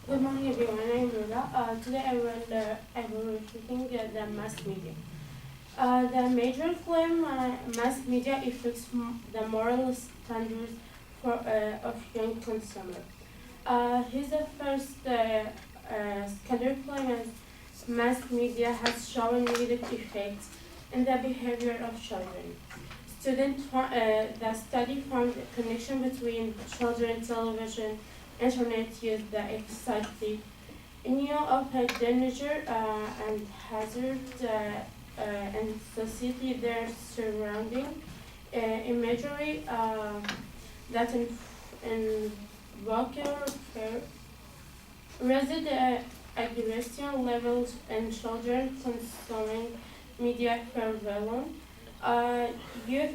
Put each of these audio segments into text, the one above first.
Good morning, everyone. I'm Ruba. Today I will reviewing the mass media. The major claim mass media affects the moral standards of young consumers. Here's the first counterclaim is mass media has shown negative effects in the behavior of children. The study found a connection between children, television, internet use, the anxiety, new of a danger and hazard and society their surrounding imagery that in vocal raised aggression levels in children consuming media prevalent. Uh, youth,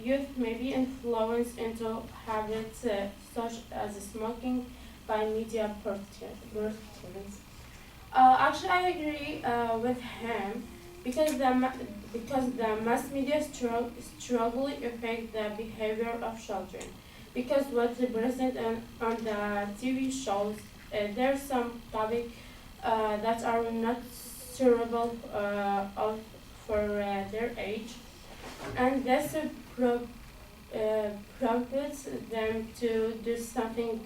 youth may be influenced into habits such as smoking by media participants. Actually, I agree with him because because the mass media strongly affect the behavior of children. Because what they present on the TV shows, there's some topic that are not suitable for their age, and this prompts them to do something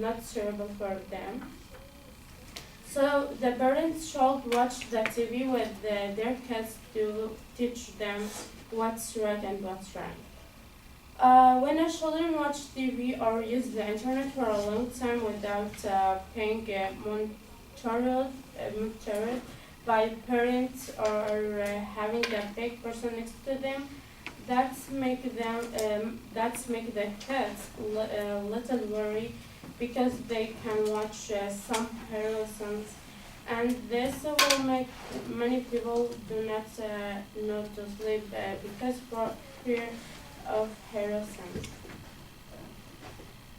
not suitable for them. So the parents should watch the TV with their kids to teach them what's right and what's wrong. When a children watch TV or use the internet for a long time without being monitored by parents or having a big person next to them, that's make the kids little worry because they can watch some lessons, and this will make many people do not know to sleep because for fear of harassment.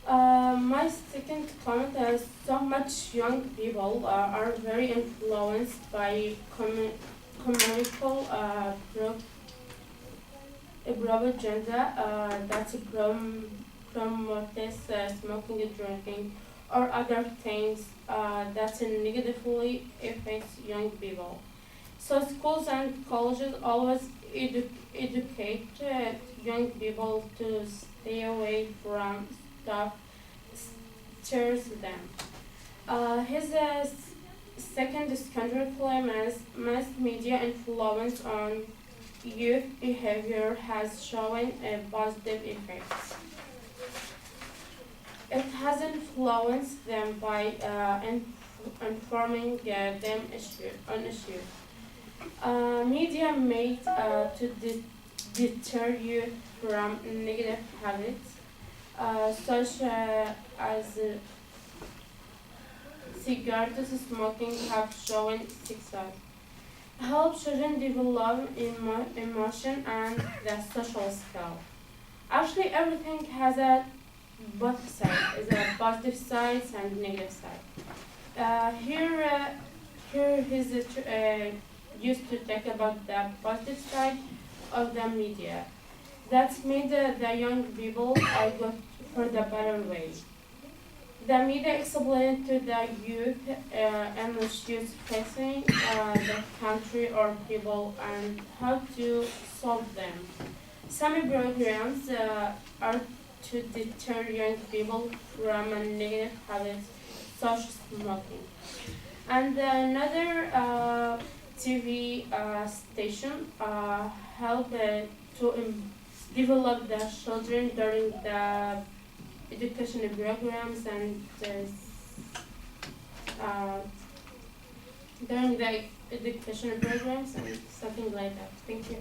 My second comment is so much young people are very influenced by commercial propaganda that promotes smoking and drinking or other things that negatively affects young people. So schools and colleges always educate young people to stay away from stuff stirs them. His second scandal claim is mass media influence on youth behavior has shown a positive effects. It has influenced them by informing them on issues. Media made to deter youth from negative habits, such as cigarettes smoking have shown success. Help children develop emotion and the social skill. Actually, everything has a both sides, is a positive side and negative side. Here he's used to talk about the positive side of the media. That's made the young people go for the better way. The media explained to the youth and issues facing the country or people and how to solve them. Some programs are to deter young people from a negative habits such as smoking. And another TV station help to develop the children during the education programs and during the education programs and something like that. Thank you.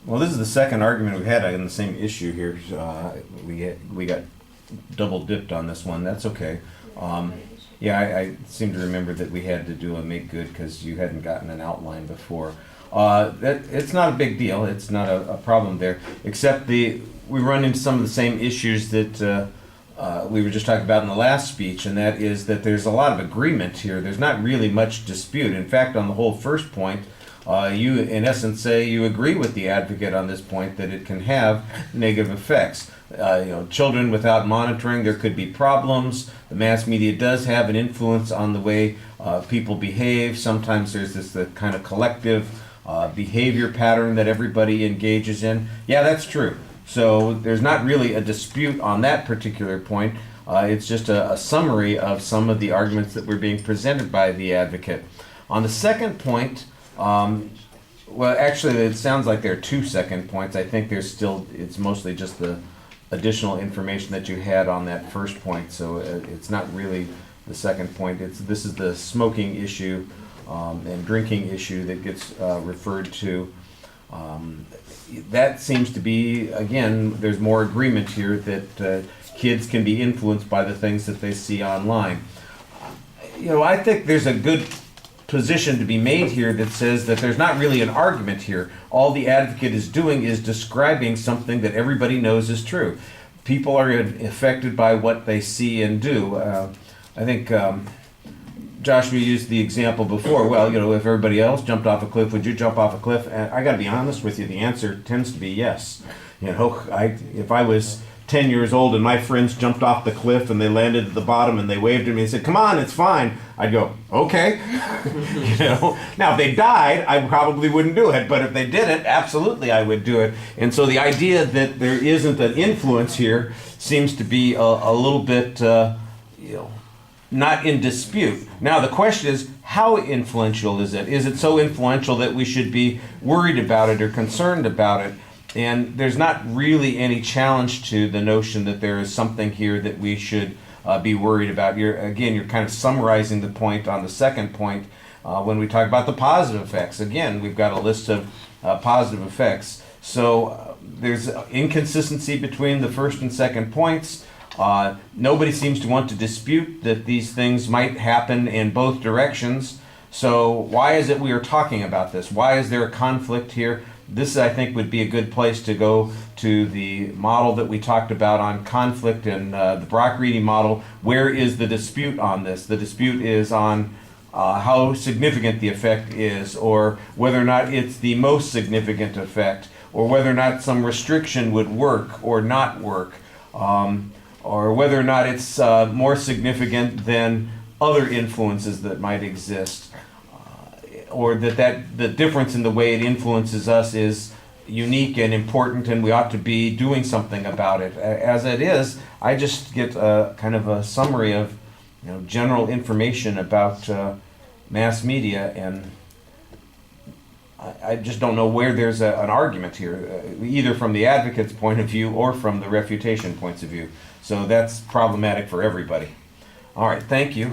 Well, this is the second argument we've had on the same issue here. We got double dipped on this one. That's okay. Yeah, I seem to remember that we had to do a make good because you hadn't gotten an outline before. It's not a big deal. It's not a problem there, except we run into some of the same issues that we were just talking about in the last speech, and that is that there's a lot of agreement here. There's not really much dispute. In fact, on the whole first point, you in essence say you agree with the advocate on this point that it can have negative effects. Children without monitoring, there could be problems. The mass media does have an influence on the way people behave. Sometimes there's this kind of collective behavior pattern that everybody engages in. Yeah, that's true. So there's not really a dispute on that particular point. It's just a summary of some of the arguments that were being presented by the advocate. On the second point, well, actually, it sounds like there are two second points. I think it's mostly just the additional information that you had on that first point, so it's not really the second point. This is the smoking issue and drinking issue that gets referred to. That seems to be, again, there's more agreement here that kids can be influenced by the things that they see online. I think there's a good position to be made here that says that there's not really an argument here. All the advocate is doing is describing something that everybody knows is true. People are affected by what they see and do. I think Joshua used the example before. Well, if everybody else jumped off a cliff, would you jump off a cliff? And I got to be honest with you, the answer tends to be yes. If I was 10 years old and my friends jumped off the cliff and they landed at the bottom and they waved at me and said, "Come on, it's fine," I'd go, "Okay." Now if they died, I probably wouldn't do it, but if they did it, absolutely I would do it. And so the idea that there isn't an influence here seems to be a little bit not in dispute. Now the question is, how influential is it? Is it so influential that we should be worried about it or concerned about it? And there's not really any challenge to the notion that there is something here that we should be worried about. You're kind of summarizing the point on the second point when we talk about the positive effects. Again, we've got a list of positive effects. So there's inconsistency between the first and second points. Nobody seems to want to dispute that these things might happen in both directions. So why is it we are talking about this? Why is there a conflict here? This, I think, would be a good place to go to the model that we talked about on conflict and the Brock-Reedy model. Where is the dispute on this? The dispute is on how significant the effect is, or whether or not it's the most significant effect, or whether or not some restriction would work or not work, or whether or not it's more significant than other influences that might exist. Or that the difference in the way it influences us is unique and important, and we ought to be doing something about it. As it is, I just get kind of a summary of general information about mass media, and I just don't know where there's an argument here, either from the advocate's point of view or from the refutation points of view. So that's problematic for everybody. All right, thank you.